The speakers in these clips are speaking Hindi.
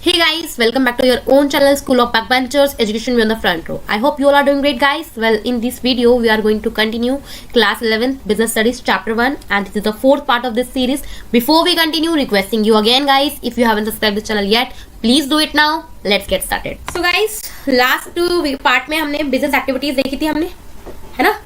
Hey guys, welcome back to your own channel School of Backbenchers Education Beyond the Front Row. I hope you all are doing great guys. Well, in this video we are going to continue class 11th Business Studies chapter 1 and this is the fourth part of this series. Before we continue, requesting you again guys, if you haven't subscribed the channel yet, please do it now. Let's get started. So guys, last part में हमने business activities देखी थी हमने, है ना,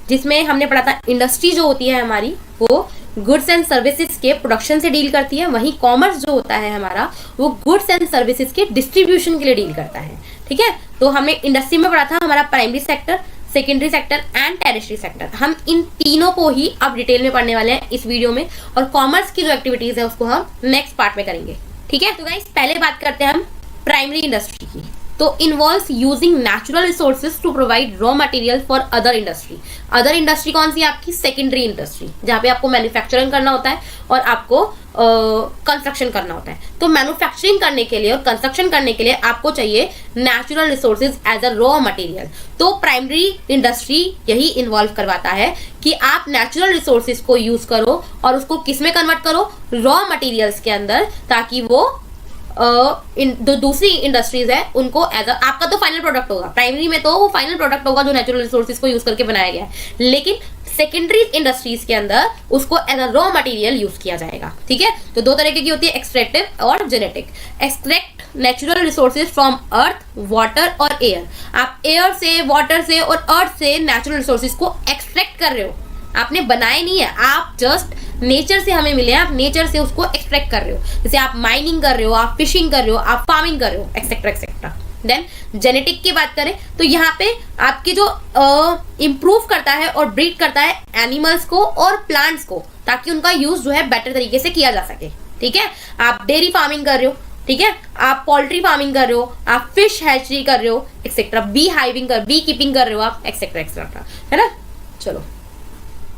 जिसमें हमने पढ़ा था इंडस्ट्री जो होती है हमारी वो गुड्स एंड सर्विसेज के प्रोडक्शन से डील करती है, वहीं कॉमर्स जो होता है हमारा वो गुड्स एंड सर्विसेज के डिस्ट्रीब्यूशन के लिए डील करता है। ठीक है, तो हमने इंडस्ट्री में पढ़ा था हमारा primary sector, secondary sector and territory sector. हम इन तीनों को ही अब डिटेल में पढ़ने वाले हैं इस वीडियो में, और कॉमर्स की जो एक्टिविटीज है उसको हम नेक्स्ट पार्ट में करेंगे। ठीक है, तो गाइस पहले बात करते हैं हम प्राइमरी इंडस्ट्री की। तो involves using natural resources to provide raw material for other industry. Other industry कौन सी है आपकी? सेकेंडरी इंडस्ट्री, जहाँ पे आपको मैन्युफैक्चरिंग करना होता है और आपको कंस्ट्रक्शन करना होता है। तो मैन्युफैक्चरिंग करने के लिए और कंस्ट्रक्शन करने के लिए आपको चाहिए natural resources as a raw material. तो प्राइमरी इंडस्ट्री यही इन्वॉल्व करवाता है कि आप नेचुरल रिसोर्सेज को यूज करो और उसको किस में कन्वर्ट करो? रॉ मटेरियल्स के अंदर, ताकि वो जो दूसरी इंडस्ट्रीज है उनको एज आपका तो फाइनल प्रोडक्ट होगा। प्राइमरी में तो वो फाइनल प्रोडक्ट होगा जो नेचुरल रिसोर्सेज को यूज करके बनाया गया है, लेकिन सेकेंडरी इंडस्ट्रीज के अंदर उसको as a raw material use किया जाएगा। ठीक है, तो दो तरीके की होती है, एक्सट्रैक्टिव और genetic. Extract natural resources from earth, water और एयर। आप एयर से, वाटर से और अर्थ से नेचुरल रिसोर्सेज को एक्सट्रैक्ट कर रहे हो, आपने बनाए नहीं है, आप जस्ट नेचर से हमें मिले हैं, आप नेचर से उसको एक्सट्रैक्ट कर रहे हो। जैसे आप माइनिंग कर रहे हो, आप फिशिंग कर रहे हो, आप फार्मिंग कर रहे हो, एक्सेट्रा एक्सेट्रा। देन जेनेटिक की बात करें तो यहाँ पे आपके जो इम्प्रूव करता है और ब्रीड करता है एनिमल्स को और प्लांट्स को, ताकि उनका यूज जो है बेटर तरीके से किया जा सके। ठीक है, आप डेयरी फार्मिंग कर रहे हो, ठीक है, आप पोल्ट्री फार्मिंग कर रहे हो, आप फिश हैचरी कर रहे हो, etcetera, bee hiving bee keeping कर रहे हो आप, एक्सेट्रा एक्सेट्रा, है ना। चलो,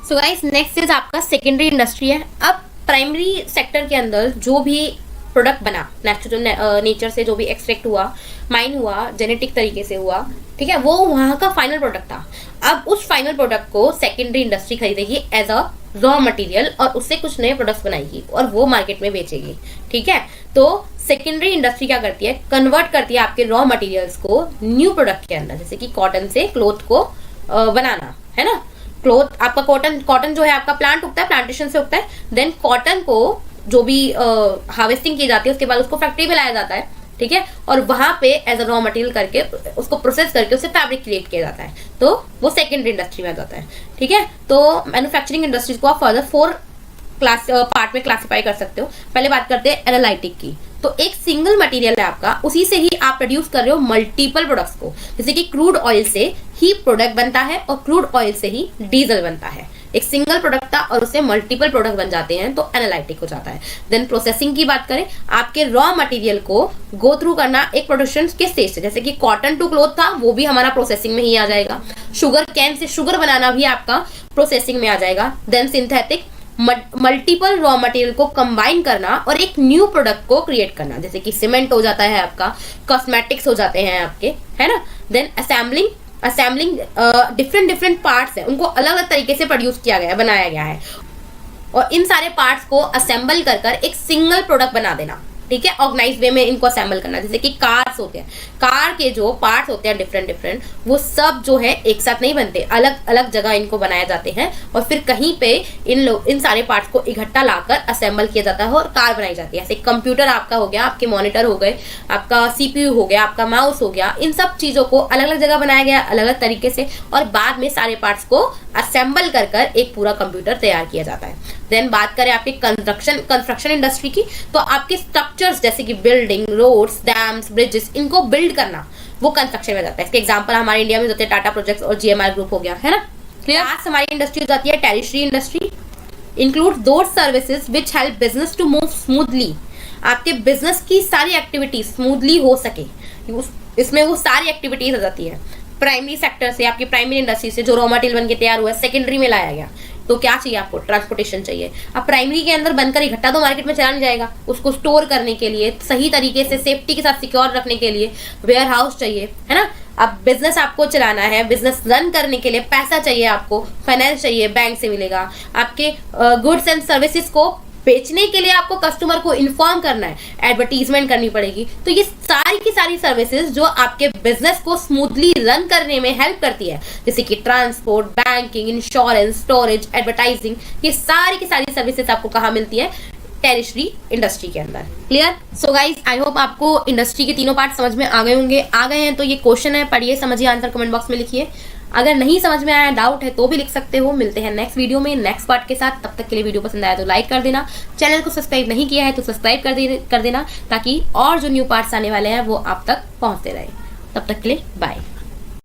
सो गाइस नेक्स्ट इज आपका सेकेंडरी इंडस्ट्री है। अब प्राइमरी सेक्टर के अंदर जो भी प्रोडक्ट बना नेचुरल नेचर से, जो भी एक्सट्रैक्ट हुआ, माइन हुआ, जेनेटिक तरीके से हुआ, ठीक है, वो वहाँ का फाइनल प्रोडक्ट था। अब उस फाइनल प्रोडक्ट को सेकेंडरी इंडस्ट्री खरीदेगी एज अ रॉ मटेरियल और उससे कुछ नए प्रोडक्ट्स बनाएगी और वो मार्केट में बेचेगी। ठीक है, तो सेकेंडरी इंडस्ट्री क्या करती है? कन्वर्ट करती है आपके रॉ मटेरियल्स को न्यू प्रोडक्ट के अंदर, जैसे कि कॉटन से क्लोथ को बनाना, है ना। क्लोथ आपका कॉटन जो है आपका प्लांट उगता है, प्लांटेशन से उगता है। देन कॉटन को जो भी हार्वेस्टिंग की जाती है उसके बाद उसको फैक्ट्री में लाया जाता है, ठीक है, और वहां पे एज अ रॉ मटेरियल करके उसको प्रोसेस करके उससे फैब्रिक क्रिएट किया जाता है, तो वो सेकेंडरी इंडस्ट्री में आ जाता है। ठीक है, तो मैन्युफैक्चरिंग इंडस्ट्रीज को आप फर्दर 4 पार्ट में क्लासिफाई कर सकते हो। पहले बात करते हैं एनालिटिक की। तो एक सिंगल मटेरियल है आपका, उसी से ही आप प्रोड्यूस कर रहे हो मल्टीपल प्रोडक्ट्स को, जैसे कि क्रूड ऑयल से ही प्रोडक्ट बनता है और क्रूड ऑयल से ही डीजल बनता है। एक सिंगल प्रोडक्ट था और उससे मल्टीपल प्रोडक्ट बन जाते हैं, तो एनालिटिक हो जाता है। देन प्रोसेसिंग की बात करें, आपके रॉ मटेरियल को गो थ्रू करना एक प्रोडक्शन के स्टेज से, जैसे कि कॉटन टू क्लोथ था, वो भी हमारा प्रोसेसिंग में ही आ जाएगा। शुगर कैन से शुगर बनाना भी आपका प्रोसेसिंग में आ जाएगा। Then synthetic, multiple raw material को कंबाइन करना और एक न्यू प्रोडक्ट को क्रिएट करना, जैसे कि सीमेंट हो जाता है आपका, कॉस्मेटिक्स हो जाते हैं आपके, है ना। देन असेंबलिंग डिफरेंट पार्ट्स है, उनको अलग अलग तरीके से प्रोड्यूस किया गया है, बनाया गया है, और इन सारे पार्ट्स को असेंबल कर एक सिंगल प्रोडक्ट बना देना। ठीक है, ऑर्गेनाइज वे में इनको असेंबल करना, जैसे कि कार्स होते हैं, कार के जो पार्ट्स होते हैं डिफरेंट, वो सब जो है एक साथ नहीं बनते, अलग अलग जगह इनको बनाए जाते हैं और फिर कहीं पे इन सारे पार्ट्स को इकट्ठा लाकर असेंबल किया जाता है और कार बनाई जाती है। जैसे कंप्यूटर आपका हो गया, आपके मॉनिटर हो गए, आपका सीपीयू हो गया, आपका माउस हो गया, इन सब चीजों को अलग अलग जगह बनाया गया अलग अलग तरीके से, और बाद में सारे पार्ट्स को असेंबल कर एक पूरा कंप्यूटर तैयार किया जाता है। देन बात करें आपके कंस्ट्रक्शन इंडस्ट्री की, तो आपके स्ट्रक्चर्स जैसे कि बिल्डिंग, रोड्स, डैम्स, ब्रिजेस, इनको बिल्ड करना वो कंस्ट्रक्शन में जाता है। इसके एग्जांपल हमारे इंडिया में होते हैं टाटा प्रोजेक्ट्स और जीएमआर ग्रुप हो गया, है ना। क्लियर। आज हमारी इंडस्ट्री हो जाती है territory industry. Include those services which help business to move smoothly. आपके बिजनेस की सारी एक्टिविटी स्मूथली हो सके, इसमें वो सारी एक्टिविटीज आ जाती है। प्राइमरी सेक्टर से, आपकी प्राइमरी इंडस्ट्री से जो रॉ मटेरियल बन के तैयार हुआ है, सेकेंडरी में लाया गया, तो क्या चाहिए आपको? ट्रांसपोर्टेशन चाहिए। अब प्राइमरी के अंदर बनकर इकट्ठा तो मार्केट में चला नहीं जाएगा, उसको स्टोर करने के लिए, सही तरीके से सेफ्टी के साथ सिक्योर रखने के लिए वेयर हाउस चाहिए, है ना। अब बिजनेस आपको चलाना है, बिजनेस रन करने के लिए पैसा चाहिए, आपको फाइनेंस चाहिए, बैंक से मिलेगा। आपके गुड्स एंड सर्विसेज को बेचने के लिए आपको कस्टमर को इन्फॉर्म करना है, एडवर्टीजमेंट करनी पड़ेगी। तो ये सारी की सारी सर्विसेज जो आपके बिजनेस को स्मूथली रन करने में हेल्प करती है, जैसे कि transport, banking, insurance, storage, advertising, ये सारी की सारी सर्विसेज आपको कहाँ मिलती है? टेरिशरी इंडस्ट्री के अंदर। Clear? So guys, I hope आपको इंडस्ट्री के तीनों पार्ट समझ में आ गए होंगे। आ गए हैं तो ये क्वेश्चन है, पढ़िए, समझिए, आंसर कमेंट बॉक्स में लिखिए। अगर नहीं समझ में आया, डाउट है, तो भी लिख सकते हो। मिलते हैं नेक्स्ट वीडियो में नेक्स्ट पार्ट के साथ। तब तक के लिए वीडियो पसंद आया तो लाइक कर देना, चैनल को सब्सक्राइब नहीं किया है तो सब्सक्राइब कर देना, ताकि और जो न्यू पार्ट्स आने वाले हैं वो आप तक पहुंचते रहे। तब तक के लिए बाय।